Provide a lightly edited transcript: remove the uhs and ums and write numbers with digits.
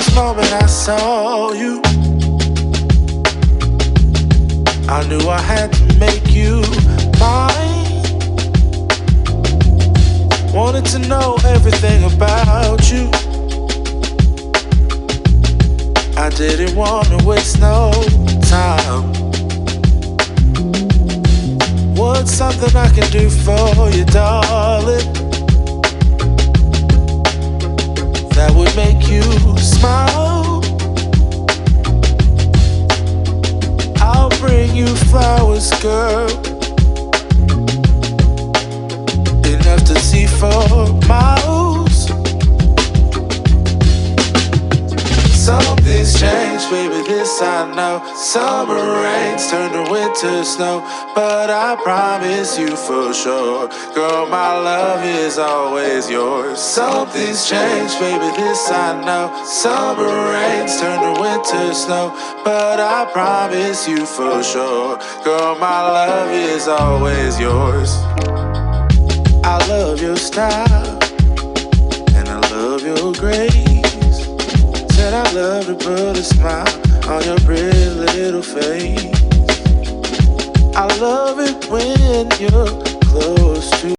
first moment I saw you, I knew I had to make you mine. Wanted to know everything about you. I didn't want to waste no time. What's something I can do for you, darling, that would make you smile? I'll bring you flowers, girl, enough to see for miles. Something's changed, baby, this I know. Summer rains turn to winter snow, but I promise you for sure, girl, my love is always yours. Something's changed, baby, this I know. Summer rains turn to winter snow, but I promise you for sure, girl, my love is always yours. I love your style, and I love your grace. Said I love to put a smile on your pretty little face. I love it when you're close to